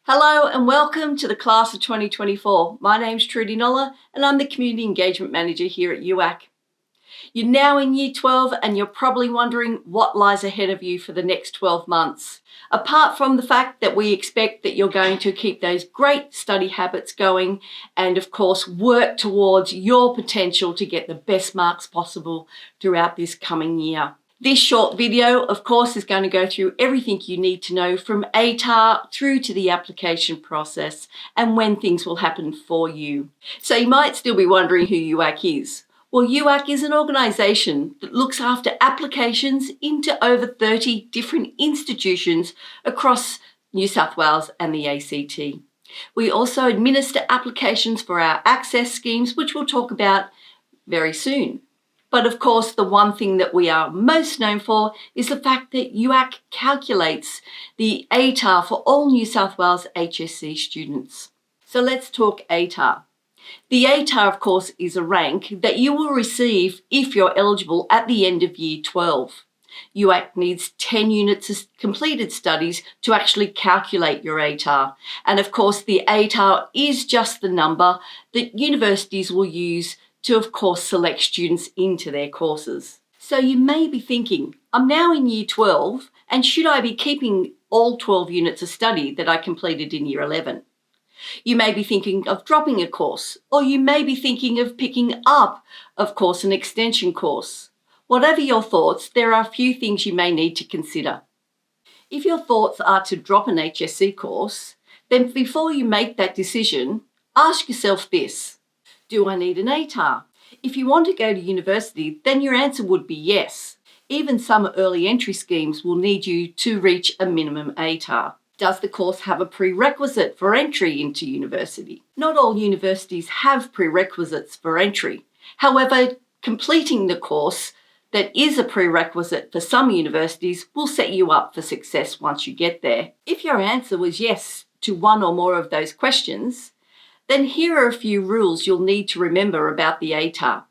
Hello and welcome to the class of 2024. My name's Trudy Noller and I'm the Community Engagement Manager here at UAC. You're now in Year 12 and you're probably wondering what lies ahead of you for the next 12 months. Apart from the fact that we expect that you're going to keep those great study habits going and of course work towards your potential to get the best marks possible throughout this coming year. This short video, of course, is going to go through everything you need to know from ATAR through to the application process and when things will happen for you. So you might still be wondering who UAC is. Well, UAC is an organisation that looks after applications into over 30 different institutions across New South Wales and the ACT. We also administer applications for our access schemes, which we'll talk about very soon. But of course, the one thing that we are most known for is the fact that UAC calculates the ATAR for all New South Wales HSC students. So let's talk ATAR. The ATAR, of course, is a rank that you will receive if you're eligible at the end of Year 12. UAC needs 10 units of completed studies to actually calculate your ATAR. And of course, the ATAR is just the number that universities will use to, of course, select students into their courses. So you may be thinking, I'm now in Year 12, and should I be keeping all 12 units of study that I completed in Year 11? You may be thinking of dropping a course, or you may be thinking of picking up, of course, an extension course. Whatever your thoughts, there are a few things you may need to consider. If your thoughts are to drop an HSC course, then before you make that decision, ask yourself this. Do I need an ATAR? If you want to go to university, then your answer would be yes. Even some early entry schemes will need you to reach a minimum ATAR. Does the course have a prerequisite for entry into university? Not all universities have prerequisites for entry. However, completing the course that is a prerequisite for some universities will set you up for success once you get there. If your answer was yes to one or more of those questions, then here are a few rules you'll need to remember about the ATAR.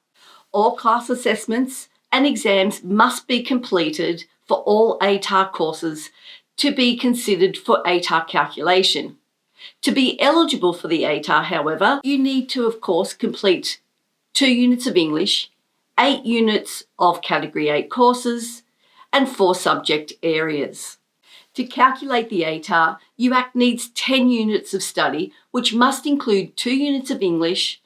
All class assessments and exams must be completed for all ATAR courses to be considered for ATAR calculation. To be eligible for the ATAR, however, you need to, of course, complete 2 units of English, 8 units of Category 8 courses, and 4 subject areas. To calculate the ATAR, UAC needs 10 units of study, which must include 2 units of English,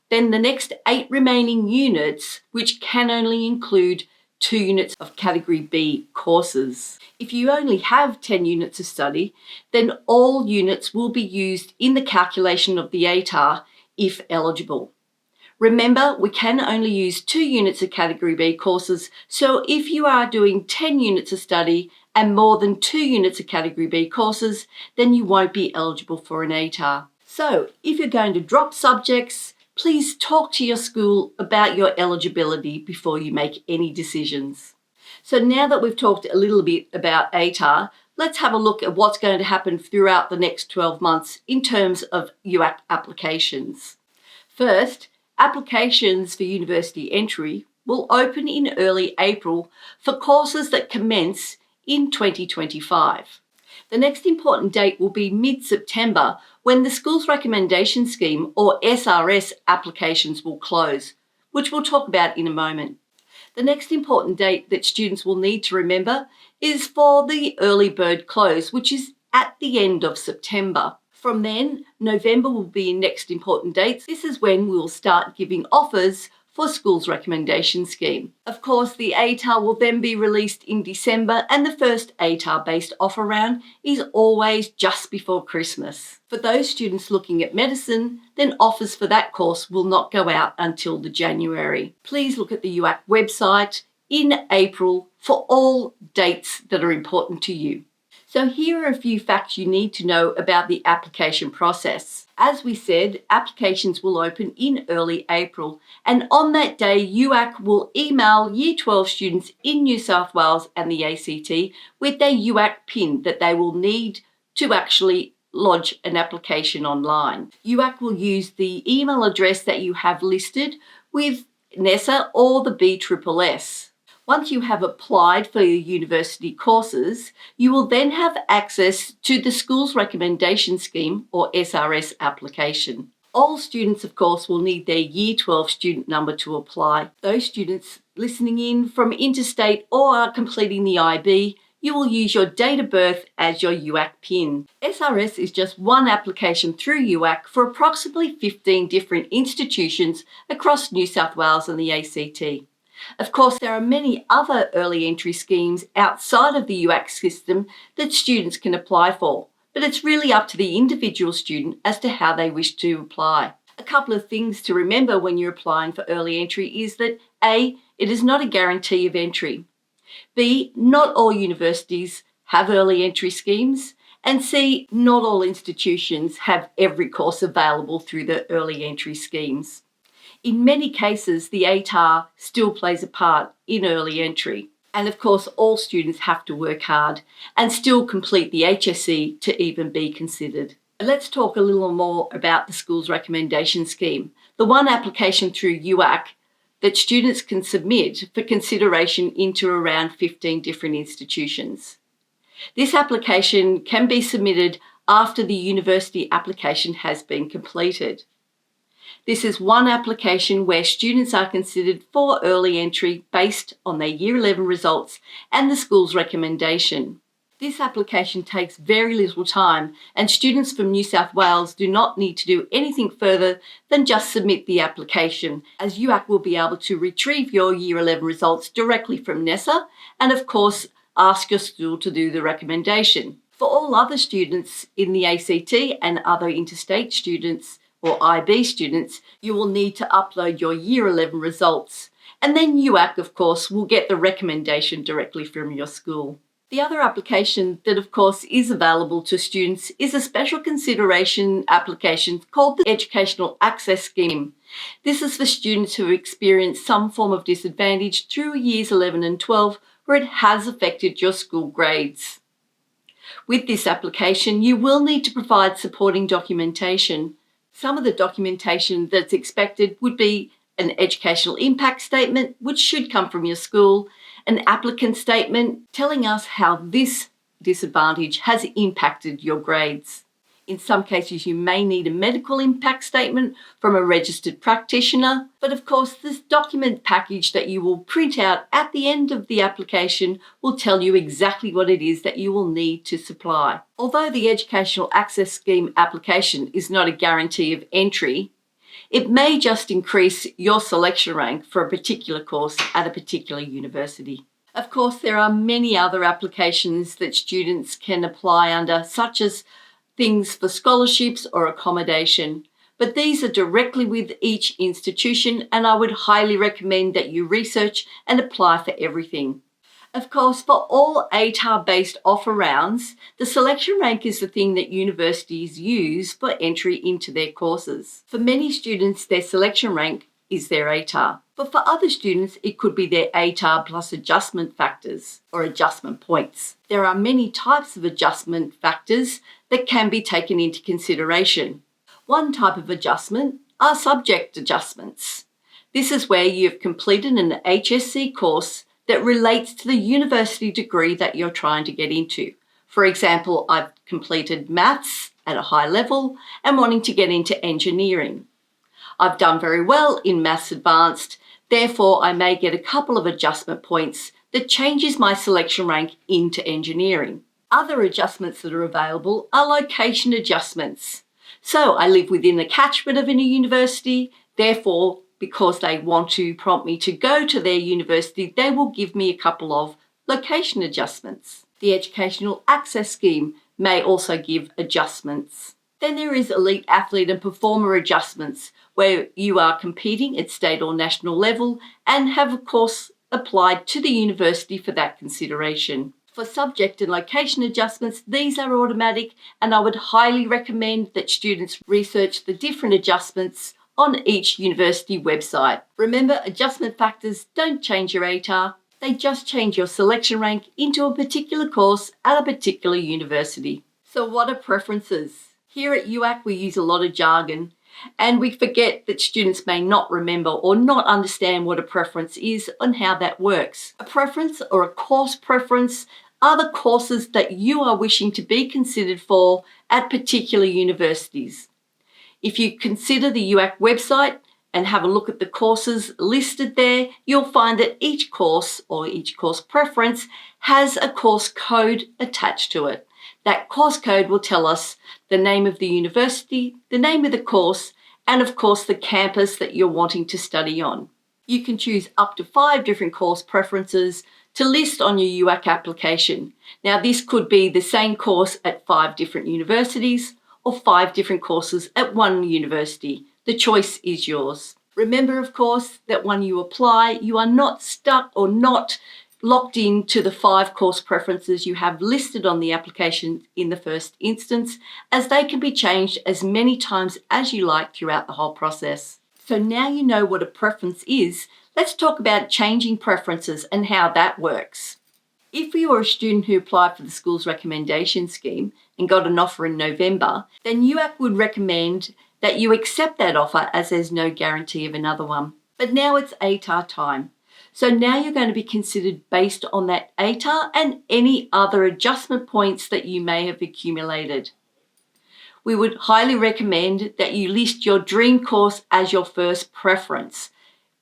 then the next 8 remaining units, which can only include 2 units of Category B courses. If you only have 10 units of study, then all units will be used in the calculation of the ATAR if eligible. Remember, we can only use 2 units of Category B courses, so if you are doing 10 units of study and more than 2 units of Category B courses, then you won't be eligible for an ATAR. So, if you're going to drop subjects, please talk to your school about your eligibility before you make any decisions. So now that we've talked a little bit about ATAR, let's have a look at what's going to happen throughout the next 12 months in terms of UAC applications. First, applications for university entry will open in early April for courses that commence in 2025. The next important date will be mid-September when the Schools Recommendation Scheme or SRS applications will close, which we'll talk about in a moment. The next important date that students will need to remember is for the early bird close, which is at the end of September. From then, November will be your next important date. This is when we'll start giving offers for Schools Recommendation Scheme. Of course, the ATAR will then be released in December, and the first ATAR-based offer round is always just before Christmas. For those students looking at medicine, then offers for that course will not go out until the January. Please look at the UAC website in April for all dates that are important to you. So here are a few facts you need to know about the application process. As we said, applications will open in early April, and on that day, UAC will email Year 12 students in New South Wales and the ACT with their UAC PIN that they will need to actually lodge an application online. UAC will use the email address that you have listed with NESA or the BSSS. Once you have applied for your university courses, you will then have access to the School's Recommendation Scheme, or SRS, application. All students, of course, will need their Year 12 student number to apply. Those students listening in from interstate or are completing the IB, you will use your date of birth as your UAC PIN. SRS is just one application through UAC for approximately 15 different institutions across New South Wales and the ACT. Of course, there are many other early entry schemes outside of the UAC system that students can apply for, but it's really up to the individual student as to how they wish to apply. A couple of things to remember when you're applying for early entry is that A, it is not a guarantee of entry. B, not all universities have early entry schemes. And C, not all institutions have every course available through the early entry schemes. In many cases, the ATAR still plays a part in early entry. And of course, all students have to work hard and still complete the HSC to even be considered. Let's talk a little more about the School's Recommendation Scheme, the one application through UAC that students can submit for consideration into around 15 different institutions. This application can be submitted after the university application has been completed. This is one application where students are considered for early entry based on their Year 11 results and the school's recommendation. This application takes very little time, and students from New South Wales do not need to do anything further than just submit the application, as UAC will be able to retrieve your Year 11 results directly from NESA and, of course, ask your school to do the recommendation. For all other students in the ACT and other interstate students or IB students, you will need to upload your Year 11 results, and then UAC, of course, will get the recommendation directly from your school. The other application that, of course, is available to students is a special consideration application called the Educational Access Scheme. This is for students who have experienced some form of disadvantage through Years 11 and 12 where it has affected your school grades. With this application, you will need to provide supporting documentation. Some of the documentation that's expected would be an educational impact statement, which should come from your school, an applicant statement telling us how this disadvantage has impacted your grades. In some cases, you may need a medical impact statement from a registered practitioner, but of course, this document package that you will print out at the end of the application will tell you exactly what it is that you will need to supply. Although the Educational Access Scheme application is not a guarantee of entry, it may just increase your selection rank for a particular course at a particular university. Of course, there are many other applications that students can apply under, such as things for scholarships or accommodation, but these are directly with each institution, and I would highly recommend that you research and apply for everything. Of course, for all ATAR-based offer rounds, the selection rank is the thing that universities use for entry into their courses. For many students, their selection rank is their ATAR, but for other students, it could be their ATAR plus adjustment factors or adjustment points. There are many types of adjustment factors that can be taken into consideration. One type of adjustment are subject adjustments. This is where you've completed an HSC course that relates to the university degree that you're trying to get into. For example, I've completed maths at a high level and wanting to get into engineering. I've done very well in Maths Advanced, therefore I may get a couple of adjustment points that changes my selection rank into engineering. Other adjustments that are available are location adjustments. So I live within a catchment of a university, therefore because they want to prompt me to go to their university, they will give me a couple of location adjustments. The Educational Access Scheme may also give adjustments. Then there is elite athlete and performer adjustments, where you are competing at state or national level and have, of course, applied to the university for that consideration. For subject and location adjustments, these are automatic, and I would highly recommend that students research the different adjustments on each university website. Remember, adjustment factors don't change your ATAR, they just change your selection rank into a particular course at a particular university. So what are preferences? Here at UAC, we use a lot of jargon, And we forget that students may not remember or not understand what a preference is and how that works. A preference or a course preference are the courses that you are wishing to be considered for at particular universities. If you consider the UAC website and have a look at the courses listed there, you'll find that each course or each course preference has a course code attached to it. That course code will tell us the name of the university, the name of the course, and of course the campus that you're wanting to study on. You can choose up to 5 different course preferences to list on your UAC application. Now this could be the same course at 5 different universities or 5 different courses at one university. The choice is yours. Remember, of course, that when you apply, you are not stuck or not locked into the 5 course preferences you have listed on the application in the first instance, as they can be changed as many times as you like throughout the whole process. So now you know what a preference is, let's talk about changing preferences and how that works. If you are a student who applied for the school's recommendation scheme and got an offer in November, then UAC would recommend that you accept that offer as there's no guarantee of another one. But now it's ATAR time. So now you're going to be considered based on that ATAR and any other adjustment points that you may have accumulated. We would highly recommend that you list your dream course as your first preference,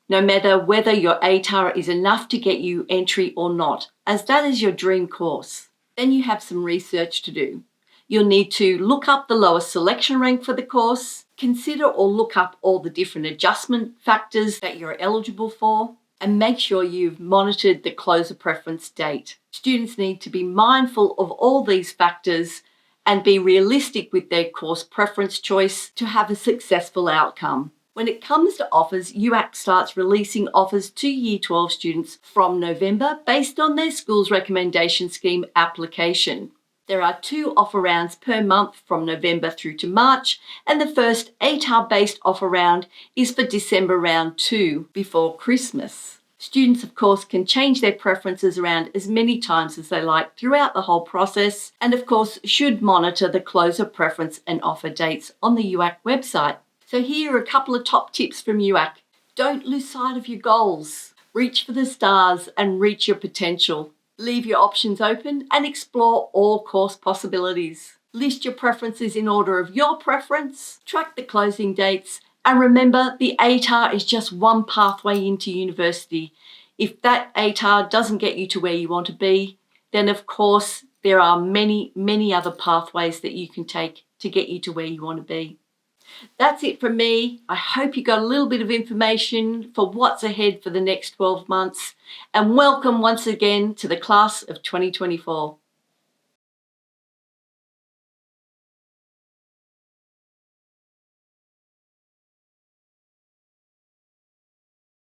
no matter whether your ATAR is enough to get you entry or not, as that is your dream course. Then you have some research to do. You'll need to look up the lowest selection rank for the course, consider or look up all the different adjustment factors that you're eligible for, and make sure you've monitored the closer preference date. Students need to be mindful of all these factors and be realistic with their course preference choice to have a successful outcome. When it comes to offers, UAC starts releasing offers to Year 12 students from November based on their school's recommendation scheme application. There are 2 offer rounds per month from November through to March, and the first ATAR-based offer round is for December round 2 before Christmas. Students, of course, can change their preferences around as many times as they like throughout the whole process, and of course should monitor the closer preference and offer dates on the UAC website. So here are a couple of top tips from UAC. Don't lose sight of your goals. Reach for the stars and reach your potential. Leave your options open and explore all course possibilities. List your preferences in order of your preference. Track the closing dates. And remember, the ATAR is just one pathway into university. If that ATAR doesn't get you to where you want to be, then of course there are many, many other pathways that you can take to get you to where you want to be. That's it from me. I hope you got a little bit of information for what's ahead for the next 12 months, and welcome once again to the class of 2024.